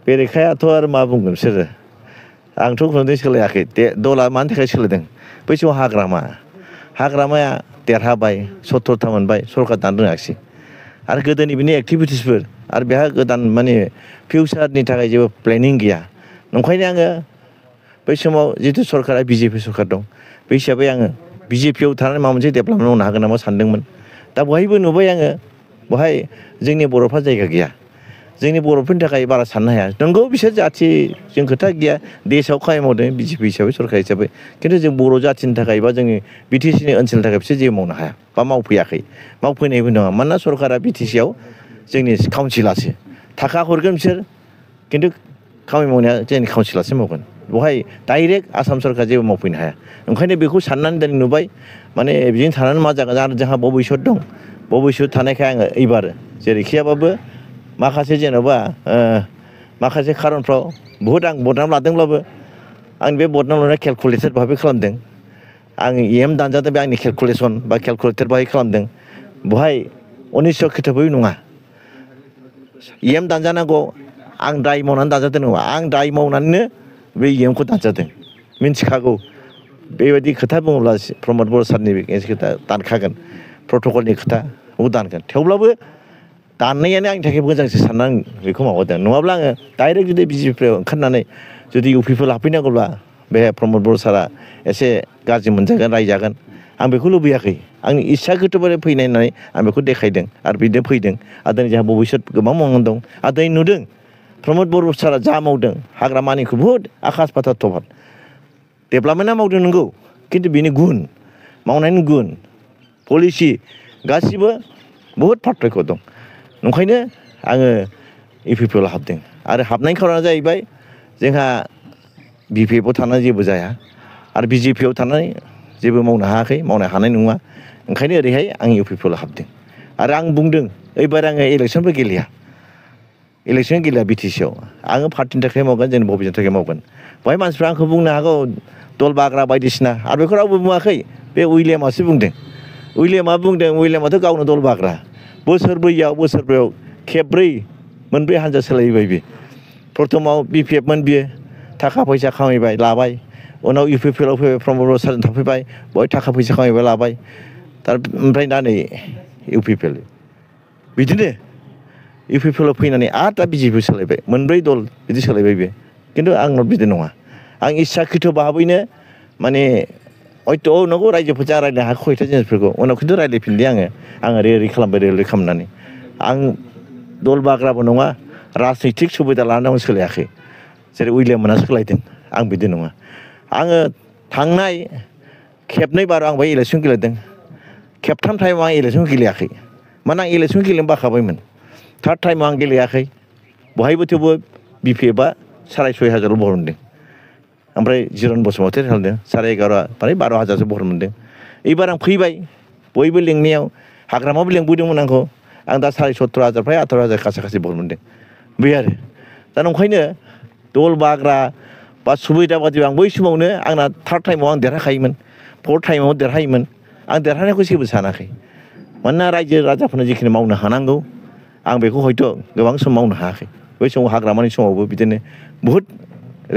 बेरेखायाथ' आरो मा बुंगोन बिसोरो आंथ' खुनुदिन सोलायाखै दलआ मानि थाखाय सोलायदों बै समाव हाग्रामाया देरहाबाय 70था मोनबाय सरकार दानो रोङाखिसै आरो गोदोनि बिनि एक्टिभिटिसफोर आरो बेहा गोदान माने फिउचारनि थाखाय जेबो प्लेनिं गैया नंखायनो आङो बै समाव जितु सरकारा बिजेपि सरकार दं बे हिसाबै आङो बिजेपिआव थानानै माबा मोनसे डेभेलपमेन्ट मावनो हागोन नामा सानदोंमोन दा बहायबो नुबाय आङो बहाय जोंनि बर'फ्रा जायगा गैया जोंनि बर'फोरनि थाखाय बारा साननो हाया नंगौ बिसोर जाथिजों खोथा गैया देशआव खामानि मावदों बिजेपि हिसाबै सरकार हिसाबै खिन्थु जों बर' जाथिनि थाखाय बा जोंनि बिटिसिनि ओनसोलनि थाखाय बिसोर जेबो मावनो हाया बा मावफैयाखै मावफैनायबो नङा मानोना सरकारा बिटिसिआव जोंनि काउन्सिलासो थाखा हरगोन बिसोर खिन्थु खामानि मावनाया जोंनि काउन्सिलासो मावगोन बहाय डाइरेक्ट आसाम सरकार जेबो मावफैनो हाया ओंखायनो बेखौ साननानै दिनै नुबाय माने बिदिनो थानानै मा जागोन आरो जोंहा भबिसत दं भबिसत थानायखाय आङो एबार जेरैखियाबाबो माखासे जेन'बा माखासे खारनफ्राव बहुद आं बदनाम लादोंब्लाबो आं बे बदनाम लानाय केलकुलेटेड भाबै खालामदों आं एम दानजादों बे आंनि केलकुलेसन बा केलकुलेटेड भाबै खालामदों बहाय अनिस्स' खोथाबै नङा एम दानजानांगौ आं दाय मावनानै दानजादों नङा आं दाय मावनानैनो बे एमखौ दानजादों मिन्थिखागौ बेबायदि खोथा बुङोब्ला प्रमद बर' सारनि खोथा दानखागोन प्रट'कलनि खोथाखौ दानगोन थेवब्लाबो दाननायानो आंनि थाखाय मोजांसो साननानै आं बेखौ माबादों नङाब्ला आङो डाइरेक्ट जुदि बिजेपिआव ओंखारनानै जुदि इउपिपिआव लाफैनांगौब्ला बे प्रमद बर' सारा एसे गाज्रि मोनजागोन रायजागोन आं बेखौ लुबैयाखै आंनि इस्सा गोथौबारै फैनाय होननानै आं बेखौ देखायदों आरो बिदिनो फैदों आरो दिनै जोंहा भबिसत गोबां मावनानै दं आरो दिनै नुदों प्रमद बर' सारा जा मावदों हाग्रामानिखौ बुहुद आकास फाताल तफात डेभेलपमेन्टआ मावदों नंगौ खिन्थु बिनि गुन मावनायनि गुन पलिसि गासिबो बहुद पार्थक्य दं ओंखायनो आङो इउपिपिआव हाबदों आरो हाबनायनि खारना जाहैबाय जोंहा बिपिएफआव थानानै जेबो जाया आरो बिजेपिआव थानानै जेबो मावनो हायाखै मावनो हानाय नङा ओंखायनो ओरैहाय आं इउपिपिआव हाबदों आरो आं बुंदों एबार आङो इलेक्सनबो गेलेया बिटिसिआव आङो पार्टिनि थाखाय मावगोन जोंनि भबिसतनि थाखाय मावगोन बेवहाय मानसिफ्रा आंखौ बुंनो हागौ दल बाग्रा बायदिसिना आरो बेखौ रावबो बुङाखै बे उइलियामासो बुंदों उइलियामाथ' गावनो दल बाग्रा बोसोरब्रैयाव खेबब्रै मोनब्रै हानजा सोलायबाय बे प्रथमाव बिपिएफमोन बियो थाखा फैसा खामायबाय लाबाय उनाव इउपिपिएलआव फैबाय प्रमद बर' सारजों थाफैबाय बहाय थाखा फैसा खामायबाय लाबाय ओमफ्राय दा नै इउपिपिएल बिदिनो इउपिपिएलआव फैनानै आरो दा बिजेपिआव सोलायबाय मोनब्रै दल बिदि सोलायबाय बे खिन्थु आंनाव बिदि नङा आं इस्साखिथ' भाबैनो माने हयथ' नंगौ रायजोफोरजों रायज्लायनो हायाखै खयथा जिनिसफोरखौ उनाव खिन्थु रायज्लायफिनदों आङो ओरै खालामबाय ओरै खालामनानै आं दल बाग्राबो नङा राजनितिक सुबिदा लानानै सोलायाखै जेरै उइलियाम मोनहा सोलायदों आं बिदि नङा आङो थांनाय खेबनै बार आं बेहाय इलेक्सन गेलेदों खेबथाम टाइमाव आं इलेक्सन गेलेयाखै माने आं इलेक्सन गेलेनो बाखाबायमोन थार्ड टाइमाव आं गेलेयाखै बहायबो थेवबो बिपिएफआ 6,500 भट मोनदों ओमफ्राय जिरन बसुमतारी होनदों 11,500 माने 12,000सो भट मोनदों एबार आं फैबाय बयबो लेंनायाव हाग्रामाबो लेंबोदोंमोन आंखौ आं दा 17,000 फ्राय 18,000 खाथि भट मोनदों बे आरो दा नंखायनो दल बाग्रा बा सुबिदा बादि आं बै समावनो आंना थार्ड टाइमाव आं देरहाखायोमोन फर्थ टाइमाव देरहायोमोन आं देरहानायखौ जेबो सानाखै मानोना रायजो राजाफोरनो जिखिनि मावनो हानांगौ आं बेखौ हयथ' गोबां सम मावनो हायाखै बै समाव हाग्रामानि समावबो बिदिनो बहुद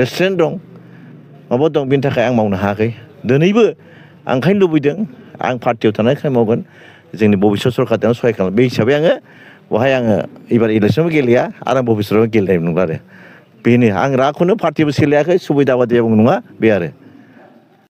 रेस्टुरेन्ट दं माबा दं बेनि थाखाय आं मावनो हायाखै दिनैबो आं ओंखायनो लुबैदों आं पार्टियाव थानाय खामानि मावगोन जोंनि भबिसत सरकारजों सहाय खालामो बे हिसाबै आङो बहाय आङो एबार इलेक्सनबो गेलेया आरो आं भबिसतआवबो गेलेनाय नंला आरो बेनो आं रावखौनो पार्टिबो सोलायाखै सुबिदा बादियाबो नङा बे आरो